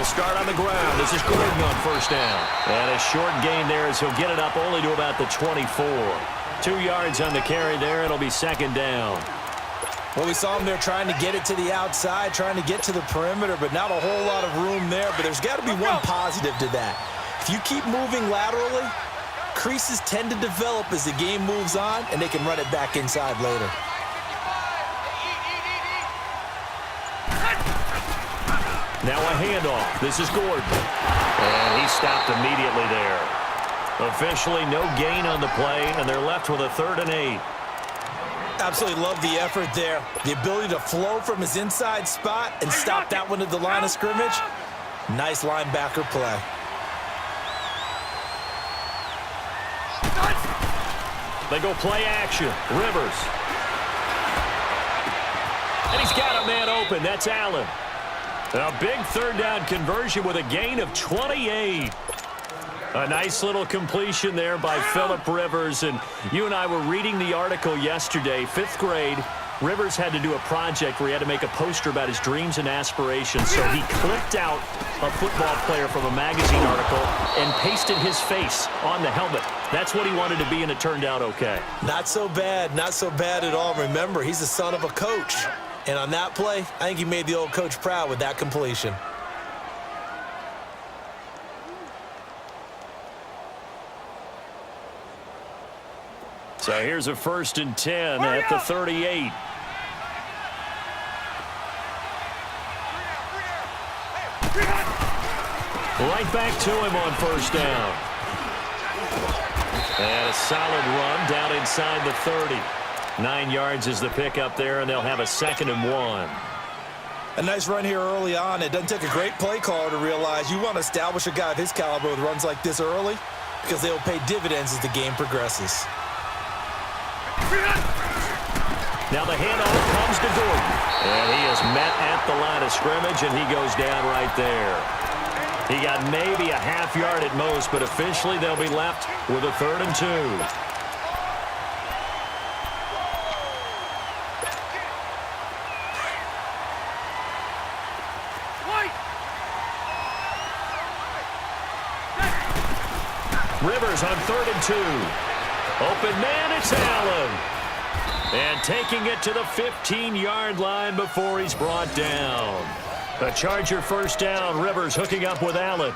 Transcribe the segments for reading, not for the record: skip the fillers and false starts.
He'll start on the ground. This is Gordon on first down. And a short gain there as he'll get it up only to about the 24. 2 yards on the carry there. It'll be second down. Well, we saw him there trying to get it to the outside, trying to get to the perimeter, but not a whole lot of room there. But there's got to be one positive to that. If you keep moving laterally, creases tend to develop as the game moves on, and they can run it back inside later. Now a handoff. This is Gordon. And he stopped immediately there. Officially no gain on the play, and they're left with a 3rd and 8. Absolutely love the effort there. The ability to flow from his inside spot and stop that one at the line of scrimmage. Nice linebacker play. They go play action. Rivers. And he's got a man open. That's Allen. A big 3rd down conversion with a gain of 28. A nice little completion there by Phillip Rivers. And you and I were reading the article yesterday, 5th grade. Rivers had to do a project where he had to make a poster about his dreams and aspirations. So he clipped out a football player from a magazine article and pasted his face on the helmet. That's what he wanted to be, and it turned out okay. Not so bad. Not so bad at all. Remember, he's the son of a coach. And on that play, I think he made the old coach proud with that completion. So here's a 1st and 10 at the 38. Right back to him on first down. And a solid run down inside the 30. 9 yards is the pickup there, and they'll have a 2nd and 1. A nice run here early on. It doesn't take a great play caller to realize you want to establish a guy of his caliber with runs like this early because they will pay dividends as the game progresses. Now the handoff comes to Gordon. And he is met at the line of scrimmage, and he goes down right there. He got maybe a half yard at most, but officially they'll be left with a 3rd and 2. Rivers on 3rd and 2. Open man, it's Allen. And taking it to the 15-yard line before he's brought down. A Charger first down. Rivers hooking up with Allen.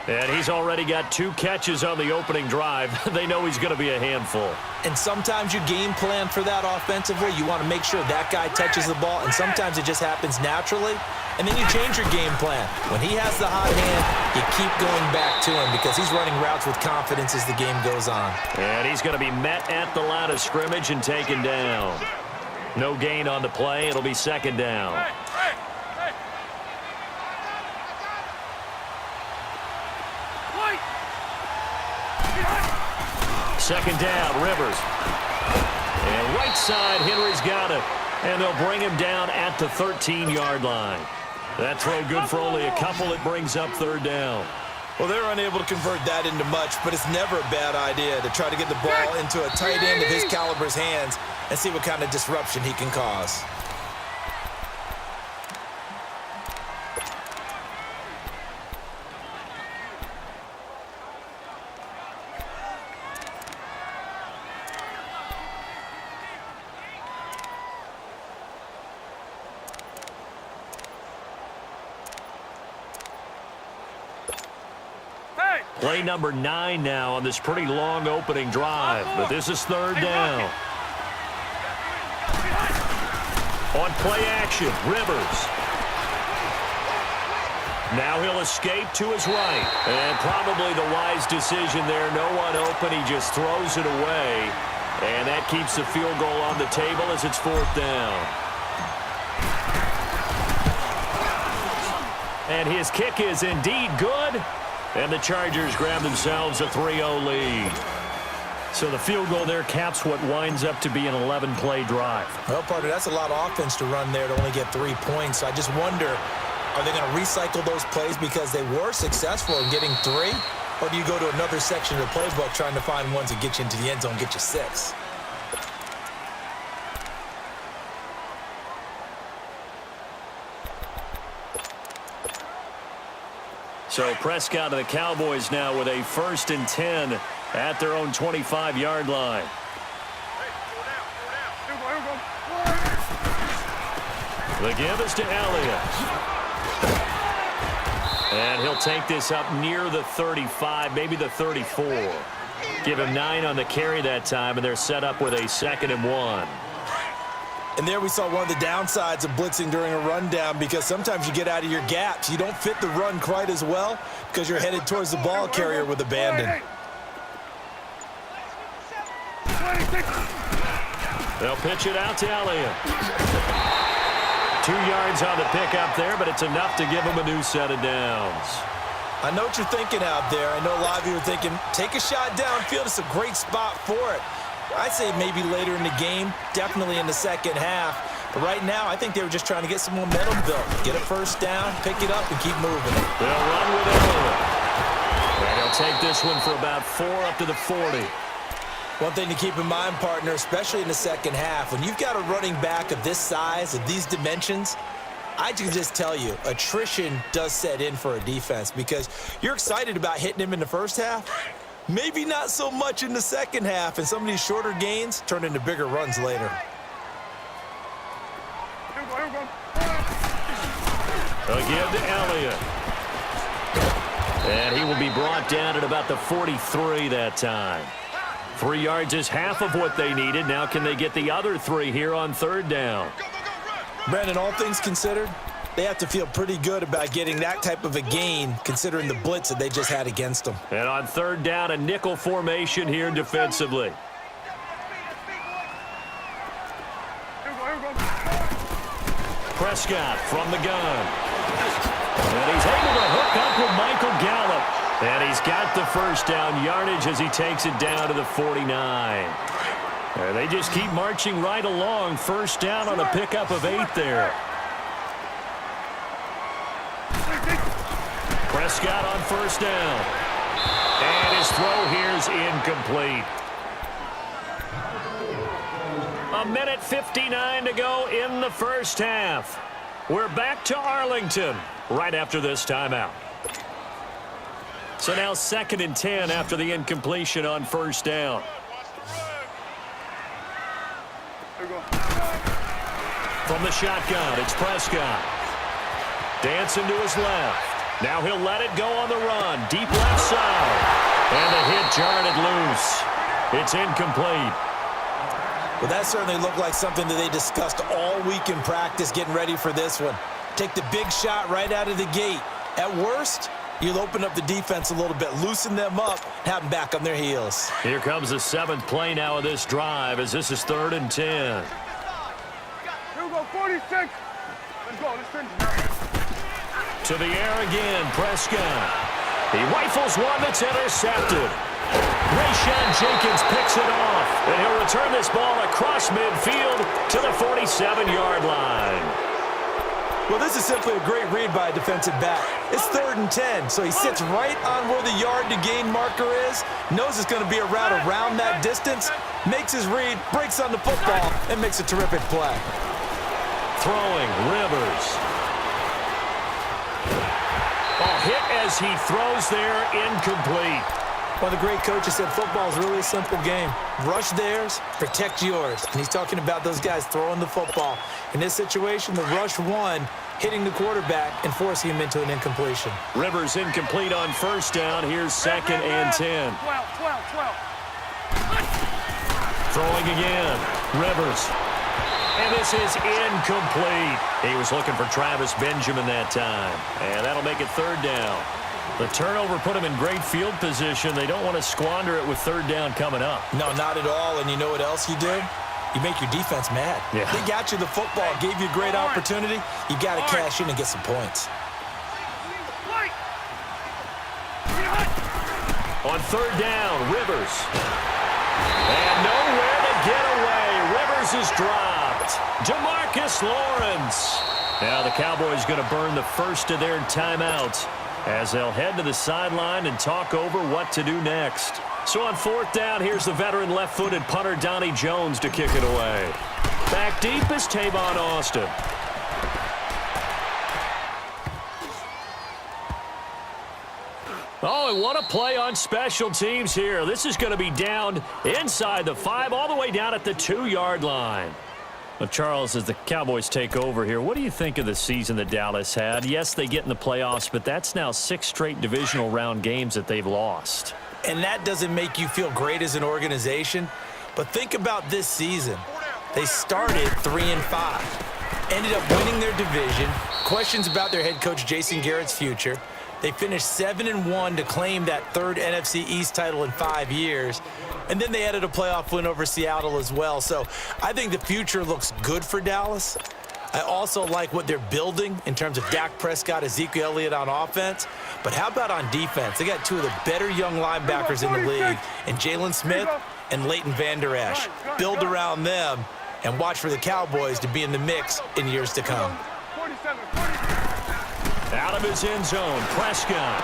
And he's already got 2 catches on the opening drive. They know he's going to be a handful. And sometimes you game plan for that offensively. You want to make sure that guy touches the ball, and sometimes it just happens naturally. And then you change your game plan. When he has the hot hand, you keep going back to him because he's running routes with confidence as the game goes on. And he's going to be met at the line of scrimmage and taken down. No gain on the play. It'll be 2nd down. Second down, Rivers. And right side, Henry's got it. And they'll bring him down at the 13-yard line. That throw good for only a couple. It brings up 3rd down. Well, they're unable to convert that into much, but it's never a bad idea to try to get the ball into a tight end of his caliber's hands and see what kind of disruption he can cause. Play number 9 now on this pretty long opening drive, but this is 3rd down. On play action, Rivers. Now he'll escape to his right. And probably the wise decision there. No one open. He just throws it away. And that keeps the field goal on the table as it's 4th down. And his kick is indeed good. And the Chargers grab themselves a 3-0 lead. So the field goal there caps what winds up to be an 11-play drive. Well, partner, that's a lot of offense to run there to only get 3 points. So I just wonder, are they going to recycle those plays because they were successful in getting 3? Or do you go to another section of the playbook trying to find ones that get you into the end zone and get you 6? So Prescott and the Cowboys now with a 1st and 10 at their own 25-yard line. The give is to Elliott. And he'll take this up near the 35, maybe the 34. Give him 9 on the carry that time, and they're set up with a 2nd and 1. And there we saw one of the downsides of blitzing during a rundown, because sometimes you get out of your gaps. You don't fit the run quite as well because you're headed towards the ball carrier with abandon. They'll pitch it out to Elliott. 2 yards on the pickup there, but it's enough to give him a new set of downs. I know what you're thinking out there. I know a lot of you are thinking, take a shot downfield. It's a great spot for it. I'd say maybe later in the game, definitely in the second half. But right now, I think they were just trying to get some momentum built. Get a first down, pick it up, and keep moving. They'll run with Elliott. And he'll take this one for about 4 up to the 40. One thing to keep in mind, partner, especially in the second half, when you've got a running back of this size, of these dimensions, I can just tell you, attrition does set in for a defense, because you're excited about hitting him in the first half. Maybe not so much in the second half, and some of these shorter gains turn into bigger runs later. Again to Elliott. And he will be brought down at about the 43 that time. 3 yards is half of what they needed. Now can they get the other 3 here on 3rd down? Brandon, all things considered, they have to feel pretty good about getting that type of a gain, considering the blitz that they just had against them. And on 3rd down, a nickel formation here defensively. Prescott from the gun. And he's able to hook up with Michael Gallup. And he's got the first down yardage as he takes it down to the 49. And they just keep marching right along. First down on a pickup of 8 there. Prescott on first down. And his throw here is incomplete. 1:59 to go in the first half. We're back to Arlington right after this timeout. So now 2nd and 10 after the incompletion on first down. From the shotgun, it's Prescott. Dancing to his left. Now he'll let it go on the run. Deep left side. And the hit jarred it loose. It's incomplete. Well, that certainly looked like something that they discussed all week in practice getting ready for this one. Take the big shot right out of the gate. At worst, you'll open up the defense a little bit, loosen them up, have them back on their heels. Here comes the 7th play now of this drive as this is 3rd and 10. Here we go, 46. Let's go, let's finish now. To the air again, Prescott. He rifles one that's intercepted. Rayshon Jenkins picks it off, and he'll return this ball across midfield to the 47-yard line. Well, this is simply a great read by a defensive back. It's 3rd and 10, so he sits right on where the yard-to-gain marker is, knows it's going to be a route around that distance, makes his read, breaks on the football, and makes a terrific play. Throwing, Rivers. A hit as he throws there, incomplete. One of the great coaches said football is really a simple game. Rush theirs, protect yours. And he's talking about those guys throwing the football. In this situation, the rush won, hitting the quarterback and forcing him into an incompletion. Rivers incomplete on first down. Here's 2nd and 10. 12. Throwing again. Rivers. And this is incomplete. He was looking for Travis Benjamin that time. And that'll make it 3rd down. The turnover put him in great field position. They don't want to squander it with 3rd down coming up. No, not at all. And you know what else you do? You make your defense mad. Yeah. They got you the football, gave you a great opportunity. You got to cash in and get some points. On 3rd down, Rivers. And nowhere to get away. Rivers is dropped. Demarcus Lawrence. Now the Cowboys going to burn the first of their timeouts as they'll head to the sideline and talk over what to do next. So on 4th down, here's the veteran left-footed punter Donnie Jones to kick it away. Back deep is Tavon Austin. Oh, and what a play on special teams here. This is going to be down inside the 5, all the way down at the 2-yard line. Well, Charles, as the Cowboys take over here, what do you think of the season that Dallas had? Yes, they get in the playoffs, but that's now 6 straight divisional round games that they've lost. And that doesn't make you feel great as an organization. But think about this season. They started 3-5, ended up winning their division. Questions about their head coach, Jason Garrett's future. They finished 7-1 to claim that 3rd NFC East title in 5 years. And then they added a playoff win over Seattle as well. So I think the future looks good for Dallas. I also like what they're building in terms of Dak Prescott, Ezekiel Elliott on offense. But how about on defense? They got 2 of the better young linebackers in the league, and Jalen Smith and Leighton Vander Esch. Build around them and watch for the Cowboys to be in the mix in years to come. Out of his end zone, Prescott.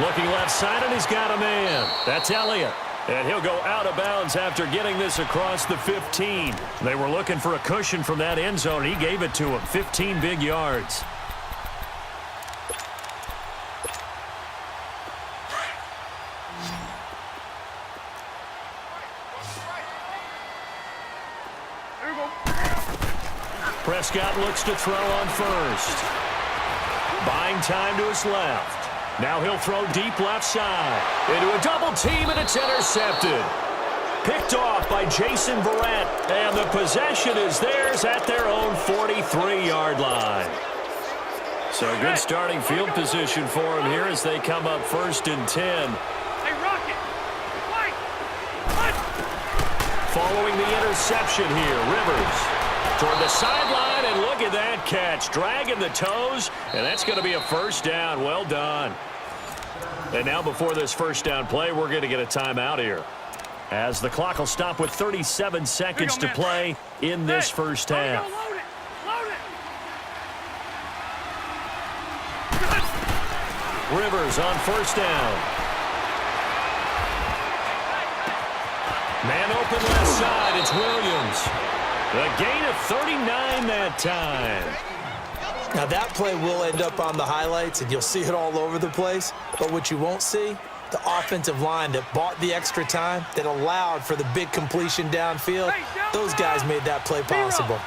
Looking left side, and he's got a man. That's Elliott. And he'll go out of bounds after getting this across the 15. They were looking for a cushion from that end zone. He gave it to him. 15 big yards. Prescott looks to throw on first. Buying time to his left. Now he'll throw deep left side. Into a double team, and it's intercepted. Picked off by Jason Verrett. And the possession is theirs at their own 43-yard line. So good starting field position for him here as they come up 1st and 10. Hey, Rocket! Following the interception here, Rivers toward the sideline, and look at that catch. Dragging the toes, and that's going to be a first down. Well done. And now before this first down play, we're going to get a timeout here, as the clock will stop with 37 seconds to play in this first half. Rivers on first down. Man open left side, it's Williams. The gain of 39 that time. Now that play will end up on the highlights, and you'll see it all over the place. But what you won't see, the offensive line that bought the extra time, that allowed for the big completion downfield, those guys made that play possible.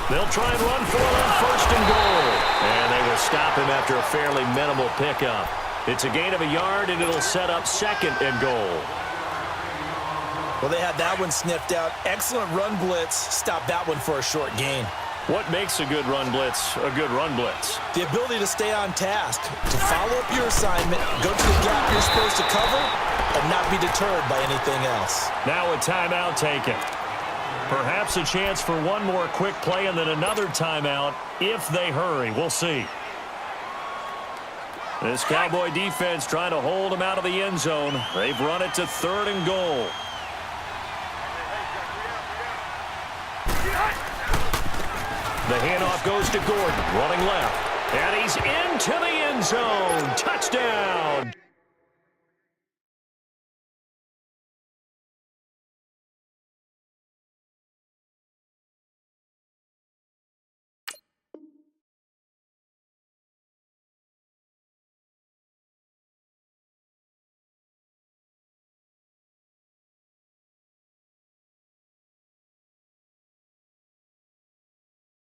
They'll try and run for it on 1st and goal. And they will stop him after a fairly minimal pickup. It's a gain of a yard, and it'll set up 2nd and goal. Well, they had that one sniffed out. Excellent run blitz. Stop that one for a short gain. What makes a good run blitz a good run blitz? The ability to stay on task, to follow up your assignment, go to the gap you're supposed to cover, and not be deterred by anything else. Now a timeout taken. Perhaps a chance for one more quick play and then another timeout if they hurry. We'll see. This Cowboy defense trying to hold them out of the end zone. They've run it to 3rd and goal. The handoff goes to Gordon, running left. And he's into the end zone. Touchdown,